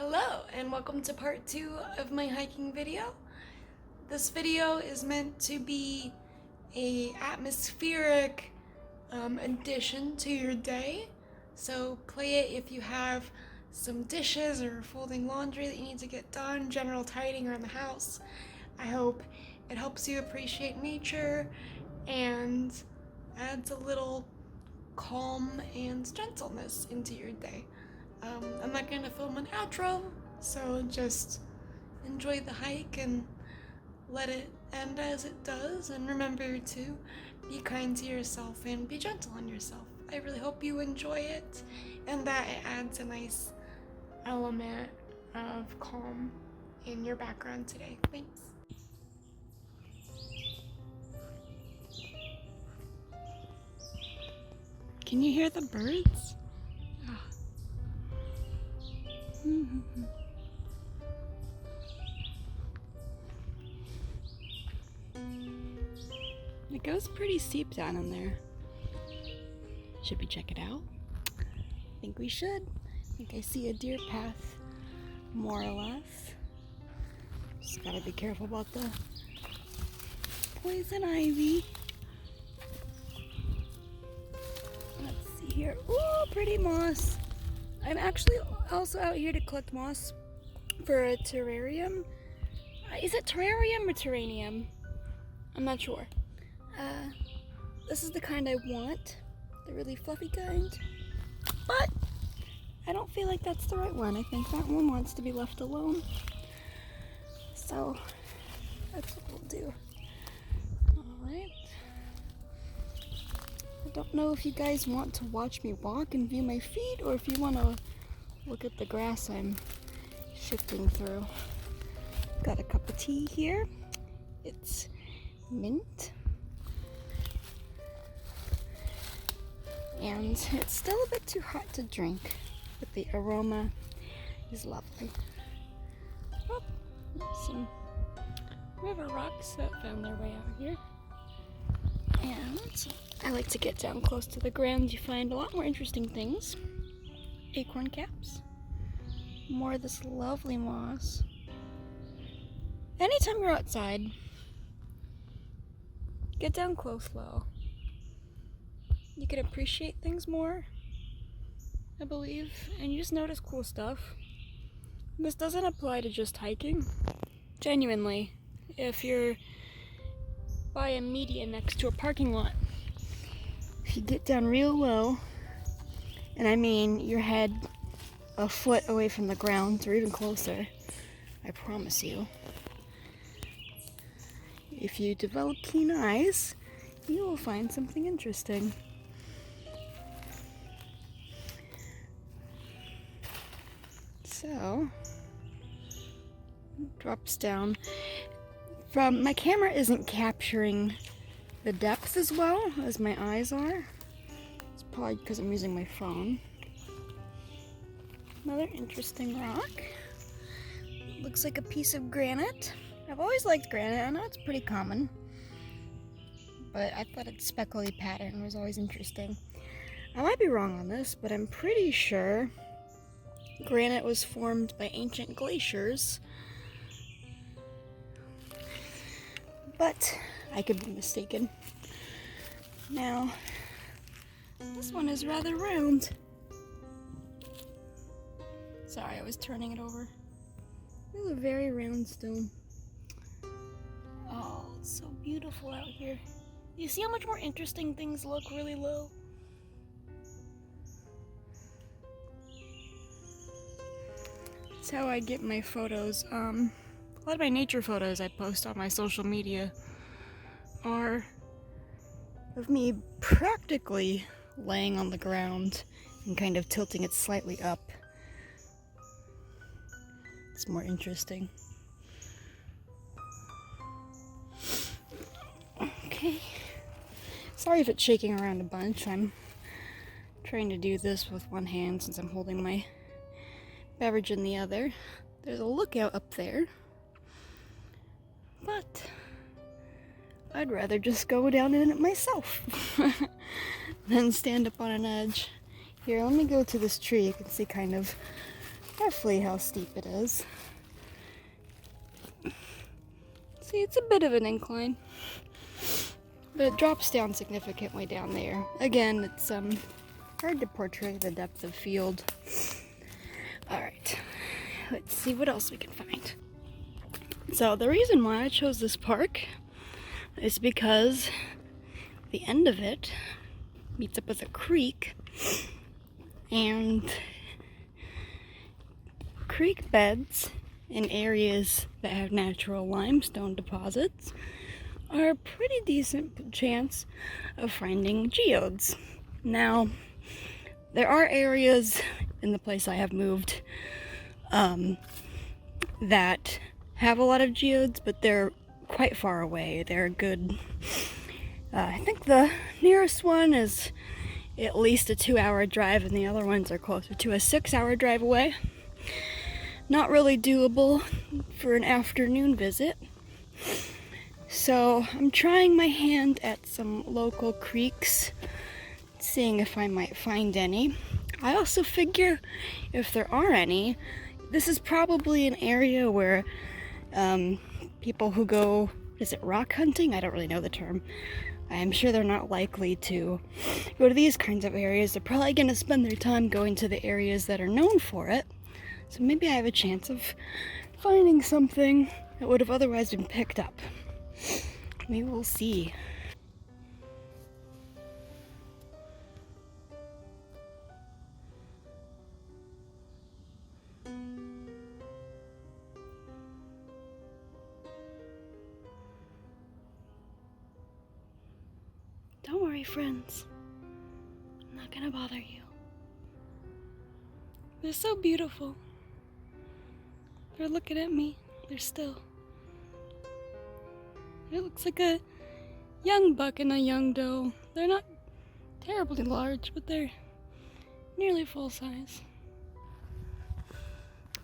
Hello and welcome to part 2 of my hiking video. This video is meant to be a atmospheric addition to your day. So play it if you have some dishes or folding laundry that you need to get done, general tidying around the house. I hope it helps you appreciate nature and adds a little calm and gentleness into your day. I'm not going to film an outro, so just enjoy the hike and let it end as it does, and remember to be kind to yourself and be gentle on yourself. I really hope you enjoy it and that it adds a nice element of calm in your background today. Thanks. Can you hear the birds? It goes pretty steep down in there. Should we check it out? I think we should. I think I see a deer path, more or less. Just gotta be careful about the poison ivy. Let's see here. Ooh, pretty moss. I'm actually also out here to collect moss for a terrarium. Is it terrarium or terranium? I'm not sure. This is the kind I want, the really fluffy kind. But I don't feel like that's the right one. I think that one wants to be left alone. So that's what we'll do. Alright. I don't know if you guys want to watch me walk and view my feet, or if you want to look at the grass I'm shifting through. Got a cup of tea here. It's mint. And it's still a bit too hot to drink, but the aroma is lovely. Oh, some river rocks that found their way out here. And I like to get down close to the ground. You find a lot more interesting things. Acorn caps. More of this lovely moss. Anytime you're outside, get down close low. You can appreciate things more, I believe, and you just notice cool stuff. This doesn't apply to just hiking. Genuinely, if you're by a median next to a parking lot, if you get down real low, and I mean your head a foot away from the ground or even closer, I promise you, if you develop keen eyes, you will find something interesting. So, drops down. My camera isn't capturing the depth as well as my eyes are. It's probably because I'm using my phone. Another interesting rock. Looks like a piece of granite. I've always liked granite. I know it's pretty common, but I thought its speckly pattern was always interesting. I might be wrong on this, but I'm pretty sure granite was formed by ancient glaciers, but I could be mistaken. Now, this one is rather round. Sorry, I was turning it over. This is a very round stone. Oh, it's so beautiful out here. You see how much more interesting things look really low? That's how I get my photos. A lot of my nature photos I post on my social media are of me practically laying on the ground and kind of tilting it slightly up. It's more interesting. Okay. Sorry if it's shaking around a bunch. I'm trying to do this with one hand since I'm holding my beverage in the other. There's a lookout up there, but I'd rather just go down in it myself than stand up on an edge. Here, let me go to this tree. You can see kind of roughly how steep it is. See, it's a bit of an incline, but it drops down significantly down there. Again, it's hard to portray the depth of field. All right, let's see what else we can find. So the reason why I chose this park is because the end of it meets up with a creek, and creek beds in areas that have natural limestone deposits are a pretty decent chance of finding geodes. Now, there are areas in the place I have moved that have a lot of geodes, but they're quite far away. They're a good, I think the nearest one is at least a 2-hour drive, and the other ones are closer to a 6-hour drive away. Not really doable for an afternoon visit. So I'm trying my hand at some local creeks, seeing if I might find any. I also figure if there are any, this is probably an area where people who go, is it rock hunting? I don't really know the term. I'm sure they're not likely to go to these kinds of areas. They're probably going to spend their time going to the areas that are known for it. So maybe I have a chance of finding something that would have otherwise been picked up. We will see. Don't worry, friends. I'm not gonna bother you. They're so beautiful. They're looking at me. They're still. It looks like a young buck and a young doe. They're not terribly large, but they're nearly full size.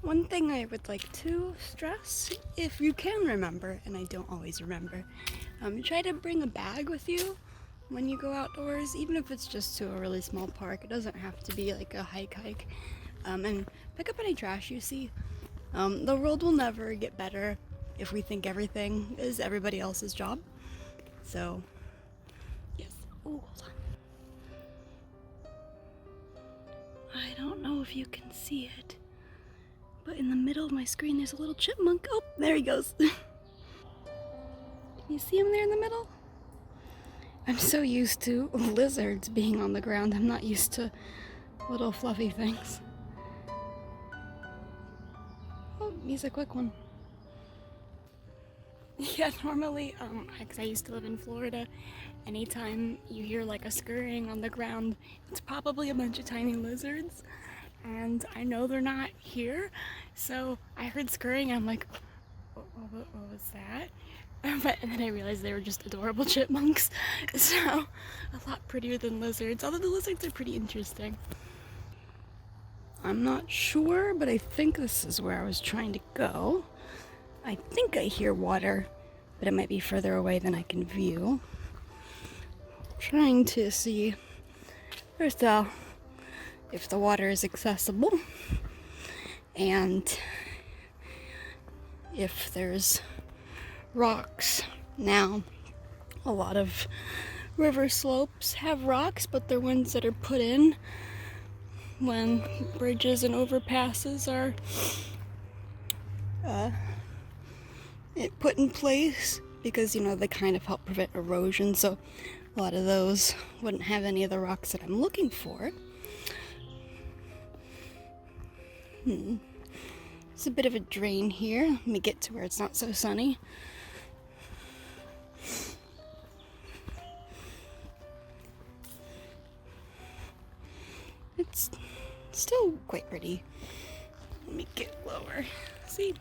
One thing I would like to stress, if you can remember, and I don't always remember, try to bring a bag with you when you go outdoors, even if it's just to a really small park. It doesn't have to be like a hike. And pick up any trash you see. The world will never get better if we think everything is everybody else's job. So, yes. Oh, hold on. I don't know if you can see it, but in the middle of my screen there's a little chipmunk. Oh, there he goes. Can you see him there in the middle? I'm so used to lizards being on the ground. I'm not used to little fluffy things. Oh, he's a quick one. Yeah, normally, because I used to live in Florida, anytime you hear like a scurrying on the ground, it's probably a bunch of tiny lizards. And I know they're not here, so I heard scurrying and I'm like, what was that? But and then I realized they were just adorable chipmunks, so a lot prettier than lizards, although the lizards are pretty interesting. I'm not sure, but I think this is where I was trying to go. I think I hear water, but it might be further away than I can view. Trying to see, first of all, if the water is accessible, and if there's rocks. Now, a lot of river slopes have rocks, but they're ones that are put in when bridges and overpasses are put in place, because they kind of help prevent erosion, so a lot of those wouldn't have any of the rocks that I'm looking for. It's a bit of a drain here. Let me get to where it's not so sunny. It's still quite pretty. Let me get lower. See,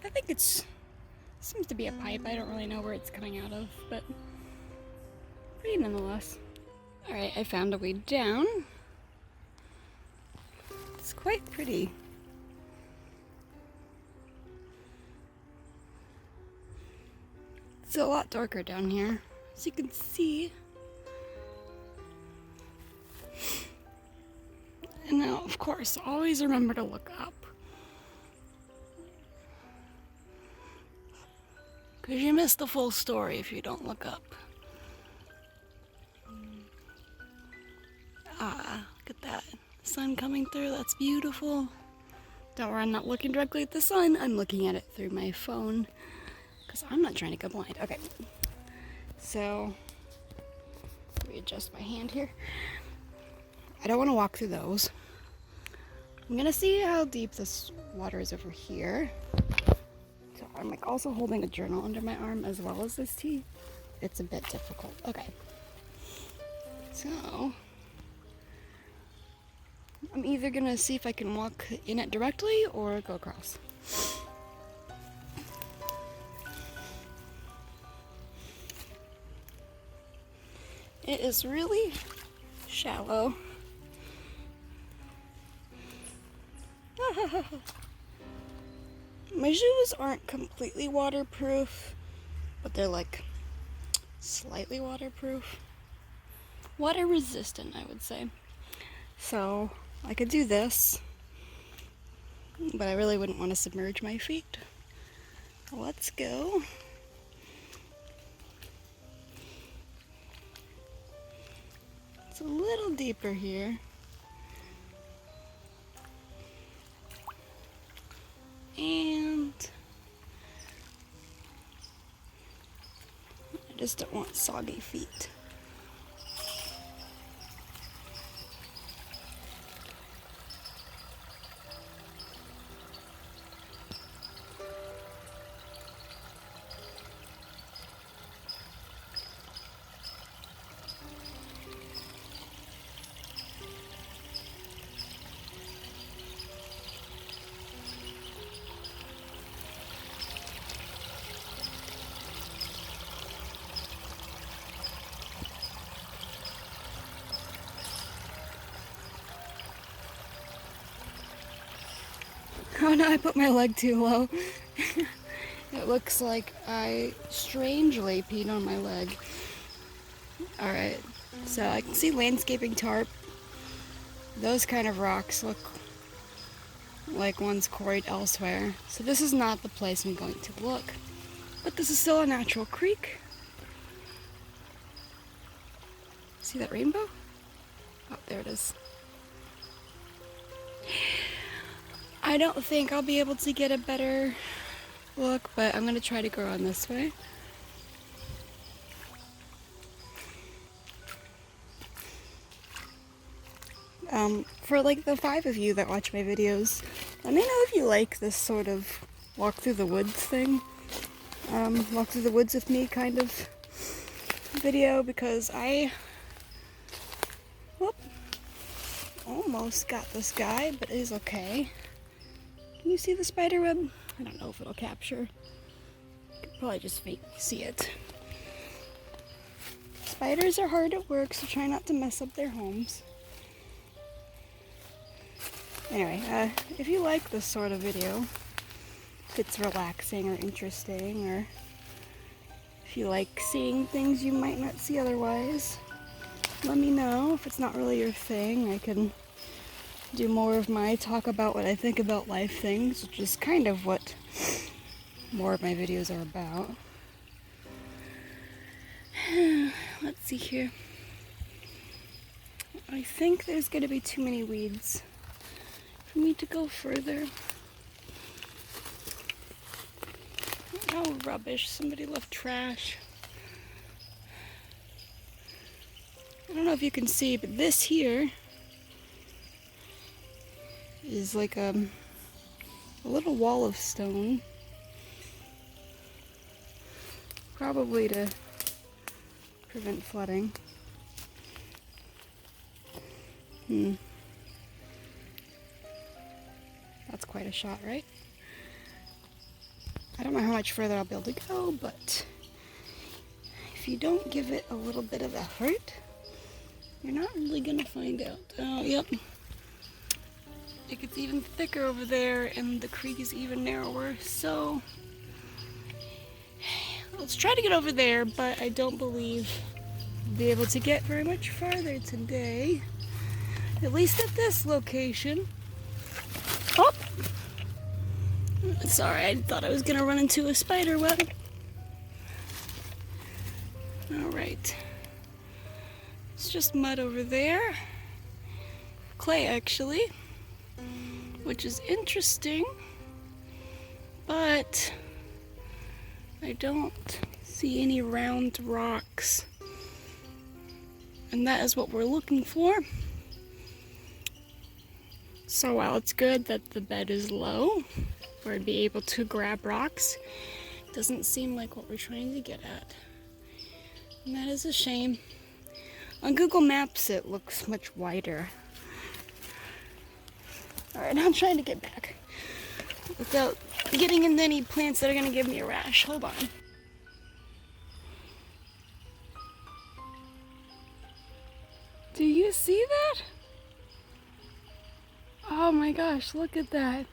I think seems to be a pipe. I don't really know where it's coming out of, but pretty nonetheless. Alright, I found a way down. It's quite pretty. It's a lot darker down here, as you can see. And now, of course, always remember to look up. Because you miss the full story if you don't look up. Ah, look at that. Sun coming through, that's beautiful. Don't worry, I'm not looking directly at the sun. I'm looking at it through my phone. Because I'm not trying to go blind. Okay. So, readjust my hand here. I don't want to walk through those. I'm going to see how deep this water is over here. So I'm like also holding a journal under my arm as well as this tea. It's a bit difficult. Okay. So I'm either gonna see if I can walk in it directly or go across. It is really shallow. My shoes aren't completely waterproof, but they're like slightly waterproof. Water resistant, I would say. So I could do this, but I really wouldn't want to submerge my feet. Let's go. It's a little deeper here. And I just don't want soggy feet. Oh no, I put my leg too low. It looks like I strangely peed on my leg. Alright, so I can see landscaping tarp. Those kind of rocks look like ones quarried elsewhere. So this is not the place I'm going to look. But this is still a natural creek. See that rainbow? Oh, there it is. I don't think I'll be able to get a better look, but I'm gonna try to go around this way. For like the 5 of you that watch my videos, let me know if you like this sort of walk through the woods thing. Walk through the woods with me kind of video, because I almost got this guy, but it is okay. Can you see the spider web? I don't know if it'll capture. You can probably just see it. Spiders are hard at work, so try not to mess up their homes. Anyway, if you like this sort of video, if it's relaxing or interesting, or if you like seeing things you might not see otherwise, let me know. If it's not really your thing, I can do more of my talk about what I think about life things, which is kind of what more of my videos are about. Let's see here. I think there's going to be too many weeds for me to go further. Oh, rubbish. Somebody left trash. I don't know if you can see, but this here is like a little wall of stone. Probably to prevent flooding. That's quite a shot, right? I don't know how much further I'll be able to go, but if you don't give it a little bit of effort, you're not really gonna find out. Oh, yep. It gets even thicker over there, and the creek is even narrower, so let's try to get over there, but I don't believe I'll be able to get very much farther today. At least at this location. Oh! Sorry, I thought I was gonna run into a spider web. Alright. It's just mud over there. Clay, actually. Which is interesting. But I don't see any round rocks. And that is what we're looking for. So while it's good that the bed is low, for to be able to grab rocks, it doesn't seem like what we're trying to get at. And that is a shame. On Google Maps it looks much wider. Alright, I'm trying to get back without getting into any plants that are going to give me a rash. Hold on. Do you see that? Oh my gosh, look at that.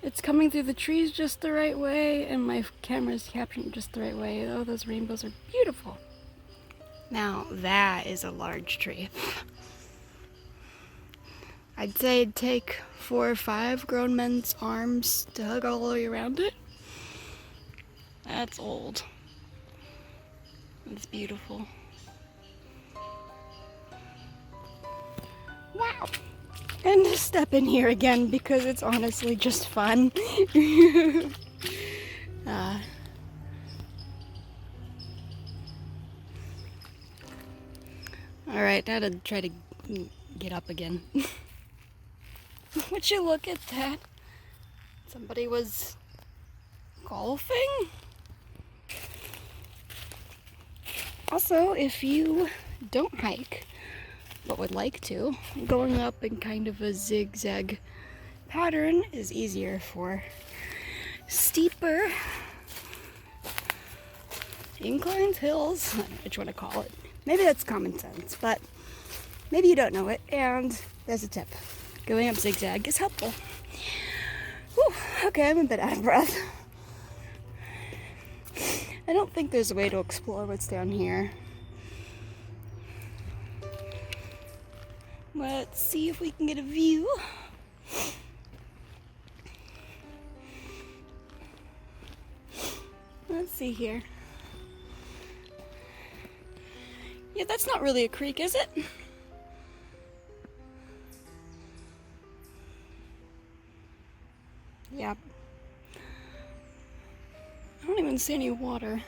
It's coming through the trees just the right way, and my camera's capturing it just the right way. Oh, those rainbows are beautiful. Now, that is a large tree. I'd say it'd take 4 or 5 grown men's arms to hug all the way around it. That's old. It's beautiful. Wow. And to step in here again because it's honestly just fun. Alright, now to try to get up again. Would you look at that? Somebody was golfing? Also, if you don't hike, but would like to, going up in kind of a zigzag pattern is easier for steeper inclines, hills, I don't know what you want to call it. Maybe that's common sense, but maybe you don't know it, and there's a tip. Going up zigzag is helpful. Whew, okay, I'm a bit out of breath. I don't think there's a way to explore what's down here. Let's see if we can get a view. Let's see here. Yeah, that's not really a creek, is it? Yeah. I don't even see any water.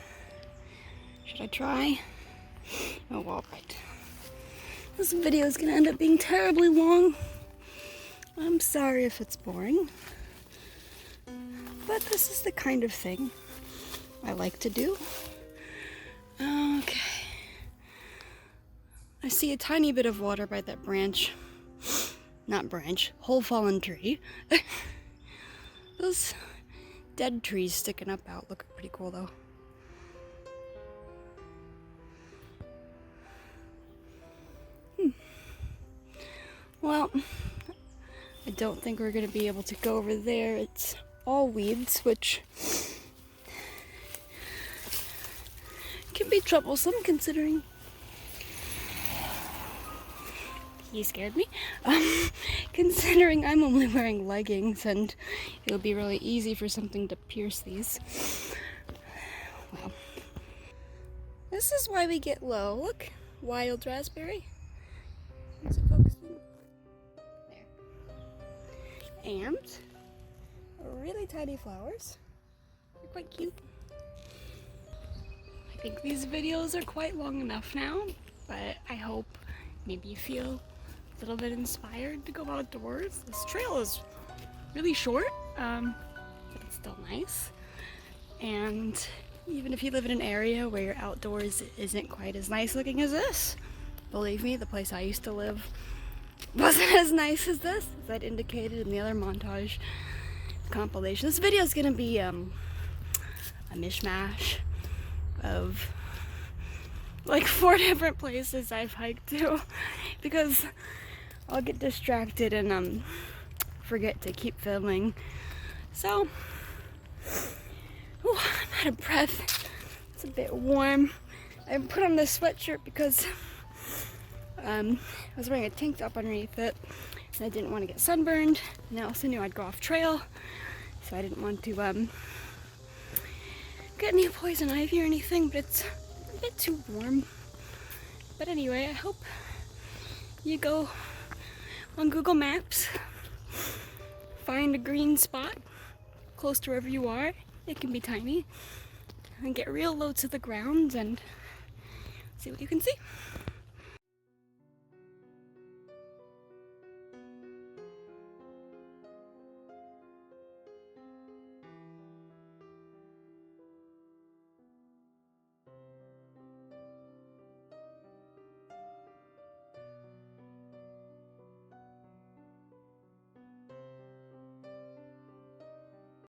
Should I try? Oh, well, right. This video is gonna end up being terribly long. I'm sorry if it's boring. But this is the kind of thing I like to do. Okay. I see a tiny bit of water by that branch. Not branch, whole fallen tree. Those dead trees sticking up out look pretty cool though. Well, I don't think we're going to be able to go over there. It's all weeds, which can be troublesome considering... He scared me. Considering I'm only wearing leggings and it'll be really easy for something to pierce these. Well, this is why we get low. Look, wild raspberry. Is it focusing? There. And really tiny flowers. They're quite cute. I think these videos are quite long enough now, but I hope maybe you feel a little bit inspired to go outdoors. This trail is really short, but it's still nice. And even if you live in an area where your outdoors isn't quite as nice looking as this, believe me, the place I used to live wasn't as nice as this, as I'd indicated in the other montage compilation. This video is gonna be a mishmash of like 4 different places I've hiked to, because I'll get distracted and forget to keep filming. So, I'm out of breath. It's a bit warm. I put on this sweatshirt because I was wearing a tank top underneath it, and I didn't want to get sunburned, and I also knew I'd go off trail, so I didn't want to get any poison ivy or anything, but it's a bit too warm. But anyway, I hope you go on Google Maps, find a green spot close to wherever you are. It can be tiny, and get real low to the ground and see what you can see.